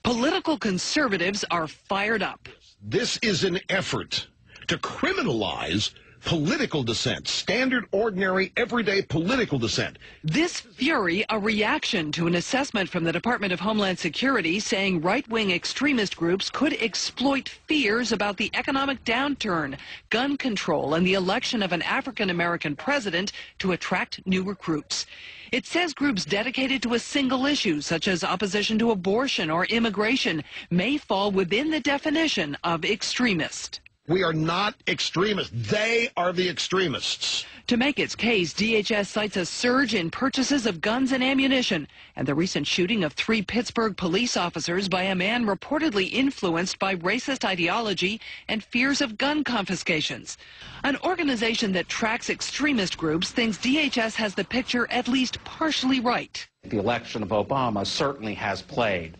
Political conservatives are fired up. This is an effort to criminalize political dissent, standard, ordinary, everyday political dissent. This fury, a reaction to an assessment from the Department of Homeland Security saying right-wing extremist groups could exploit fears about the economic downturn, gun control, and the election of an African-American president to attract new recruits. It says groups dedicated to a single issue, such as opposition to abortion or immigration, may fall within the definition of extremist. We are not extremists. They are the extremists. To make its case, DHS cites a surge in purchases of guns and ammunition and the recent shooting of 3 Pittsburgh police officers by a man reportedly influenced by racist ideology and fears of gun confiscations. An organization that tracks extremist groups thinks DHS has the picture at least partially right. The election of Obama certainly has played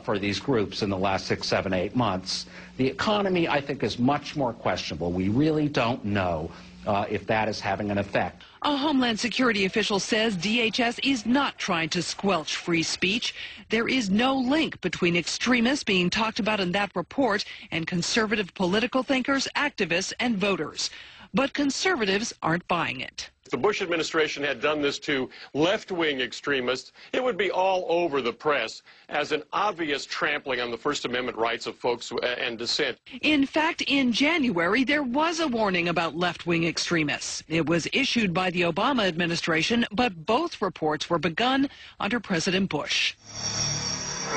for these groups in the last 6, 7, 8 months. The economy, I think, is much more questionable. We really don't know if that is having an effect. A Homeland Security official says DHS is not trying to squelch free speech. There is no link between extremists being talked about in that report and conservative political thinkers, activists, and voters. But conservatives aren't buying it. If the Bush administration had done this to left-wing extremists, it would be all over the press as an obvious trampling on the First Amendment rights of folks and dissent. In fact, in January, there was a warning about left-wing extremists. It was issued by the Obama administration, but both reports were begun under President Bush.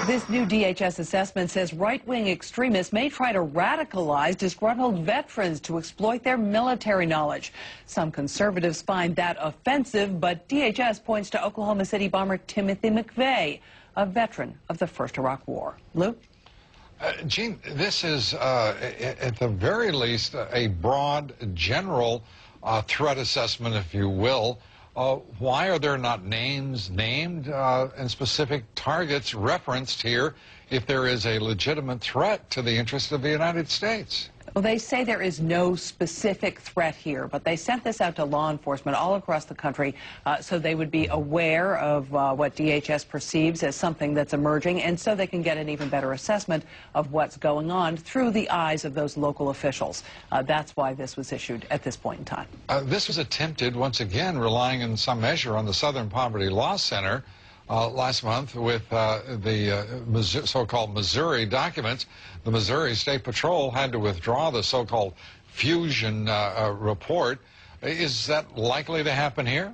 This new DHS assessment says right-wing extremists may try to radicalize disgruntled veterans to exploit their military knowledge. Some conservatives find that offensive, but DHS points to Oklahoma City bomber Timothy McVeigh, a veteran of the first Iraq War. Lou? Gene, this is, at the very least, a broad, general threat assessment, if you will. Why are there not names named and specific targets referenced here if there is a legitimate threat to the interests of the United States? Well, they say there is no specific threat here, but they sent this out to law enforcement all across the country so they would be aware of what DHS perceives as something that's emerging, and so they can get an even better assessment of what's going on through the eyes of those local officials. That's why this was issued at this point in time. This was attempted, once again, relying in some measure on the Southern Poverty Law Center last month with the so-called Missouri documents. The Missouri State Patrol had to withdraw the so-called fusion report. Is that likely to happen here?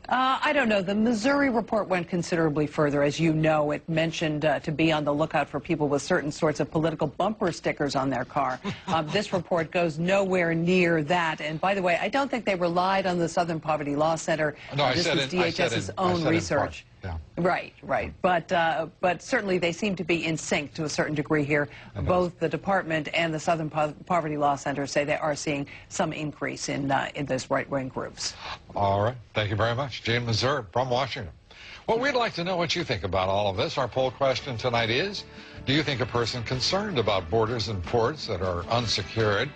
I don't know. The Missouri report went considerably further. As you know, it mentioned to be on the lookout for people with certain sorts of political bumper stickers on their car. This report goes nowhere near that. And by the way, I don't think they relied on the Southern Poverty Law Center. No, this was DHS's own research. Yeah. Right. But certainly they seem to be in sync to a certain degree here. Both the department and the Southern Poverty Law Center say they are seeing some increase in those right-wing groups. All right. Thank you very much. Gene Missouri from Washington. Well, we'd like to know what you think about all of this. Our poll question tonight is, do you think a person concerned about borders and ports that are unsecured,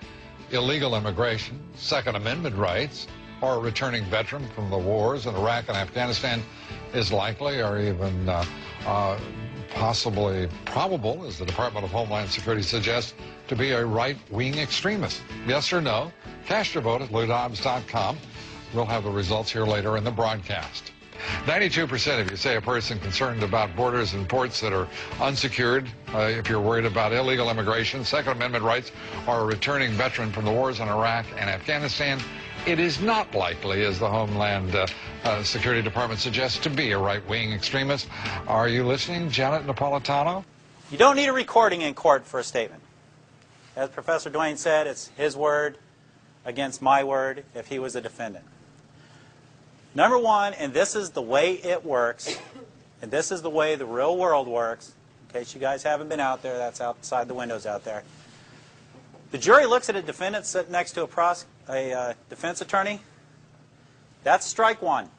illegal immigration, Second Amendment rights, or a returning veteran from the wars in Iraq and Afghanistan is likely or even possibly probable, as the Department of Homeland Security suggests, to be a right-wing extremist? Yes or no? Cast your vote at LouDobbs.com. We'll have the results here later in the broadcast. 92% of you say a person concerned about borders and ports that are unsecured, if you're worried about illegal immigration, Second Amendment rights, or a returning veteran from the wars in Iraq and Afghanistan. It is not likely, as the Homeland Security Department suggests, to be a right-wing extremist. Are you listening, Janet Napolitano? You don't need a recording in court for a statement. As Professor Duane said, it's his word against my word if he was a defendant. Number one, and this is the way it works, and this is the way the real world works, in case you guys haven't been out there, that's outside the windows out there. The jury looks at a defendant sitting next to a defense attorney. That's strike one,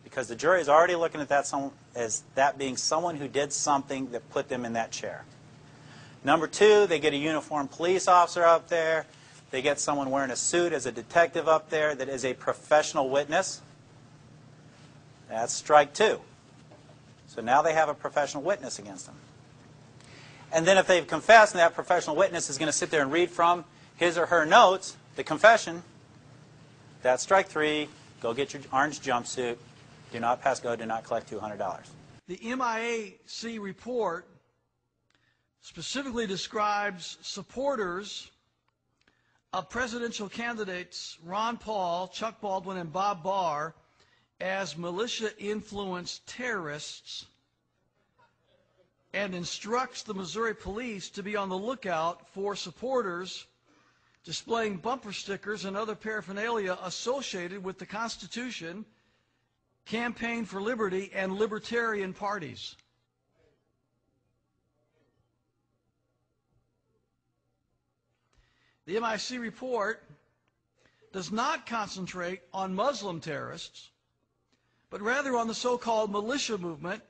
because the jury is already looking at that as that being someone who did something that put them in that chair. Number two, they get a uniformed police officer up there. They get someone wearing a suit as a detective up there that is a professional witness. That's strike two. So now they have a professional witness against them. And then if they've confessed and that professional witness is going to sit there and read from his or her notes, the confession, that's strike 3. Go get your orange jumpsuit. Do not pass go. Do not collect $200. The MIAC report specifically describes supporters of presidential candidates Ron Paul, Chuck Baldwin, and Bob Barr as militia-influenced terrorists and instructs the Missouri police to be on the lookout for supporters displaying bumper stickers and other paraphernalia associated with the Constitution, Campaign for Liberty, and libertarian parties. The MIC report does not concentrate on Muslim terrorists, but rather on the so-called militia movement,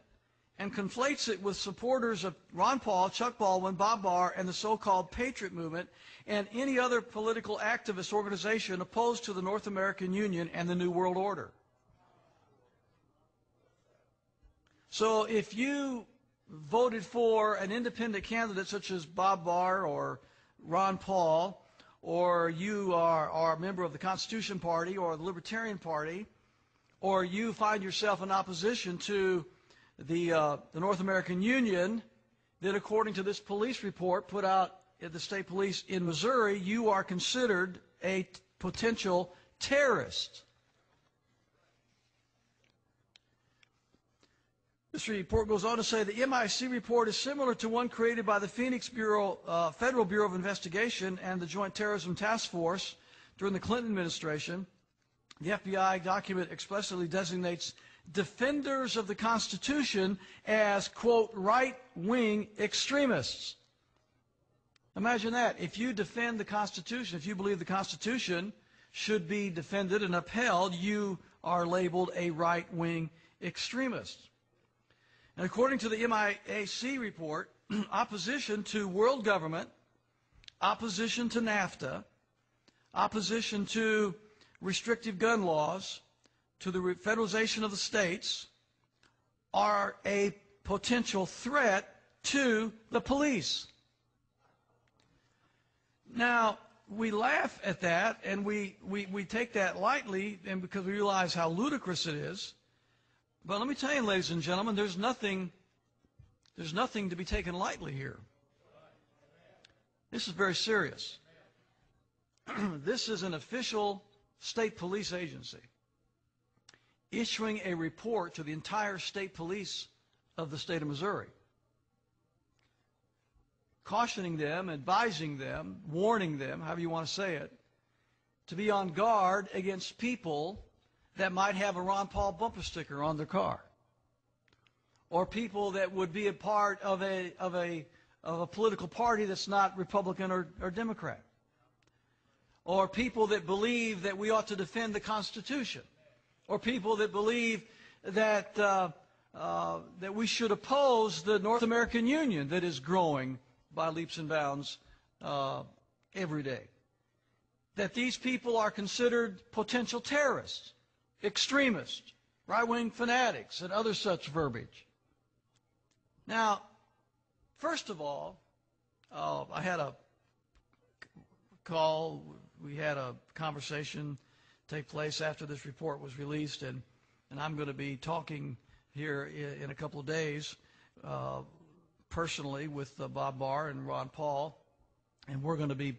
and conflates it with supporters of Ron Paul, Chuck Baldwin, Bob Barr, and the so-called Patriot movement, and any other political activist organization opposed to the North American Union and the New World Order. So if you voted for an independent candidate such as Bob Barr or Ron Paul, or you are a member of the Constitution Party or the Libertarian Party, or you find yourself in opposition to the North American Union, then according to this police report put out at the state police in Missouri, you are considered a potential terrorist. This report goes on to say the MIC report is similar to one created by the Phoenix Federal Bureau of Investigation and the Joint Terrorism Task Force during the Clinton administration. The FBI document explicitly designates defenders of the Constitution as, quote, right-wing extremists. Imagine that. If you defend the Constitution, if you believe the Constitution should be defended and upheld, you are labeled a right-wing extremist. And according to the MIAC report, opposition to world government, opposition to NAFTA, opposition to restrictive gun laws, to the federalization of the states, are a potential threat to the police. Now, we laugh at that, and we take that lightly, and because we realize how ludicrous it is. But let me tell you, ladies and gentlemen, there's nothing to be taken lightly here. This is very serious. This is an official state police agency issuing a report to the entire state police of the state of Missouri, cautioning them, advising them, warning them, however you want to say it, to be on guard against people that might have a Ron Paul bumper sticker on their car, or people that would be a part of a political party that's not Republican or Democrat, or people that believe that we ought to defend the Constitution, or people that believe that that we should oppose the North American Union that is growing by leaps and bounds every day. That these people are considered potential terrorists, extremists, right-wing fanatics, and other such verbiage. Now, first of all, I had a call, we had a conversation take place after this report was released, and I'm going to be talking here in a couple of days personally with Bob Barr and Ron Paul, and we're going to be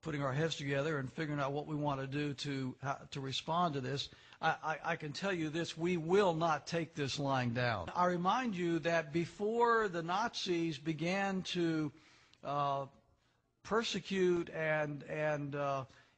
putting our heads together and figuring out what we want to do to respond to this. I can tell you this, we will not take this lying down. I remind you that before the Nazis began to persecute and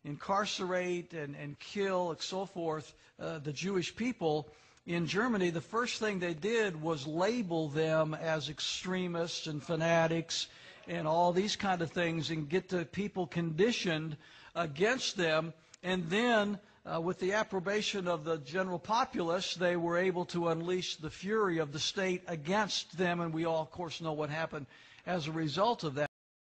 incarcerate and kill and so forth the Jewish people in Germany, the first thing they did was label them as extremists and fanatics and all these kind of things and get the people conditioned against them. And then with the approbation of the general populace, they were able to unleash the fury of the state against them, and we all, of course, know what happened as a result of that.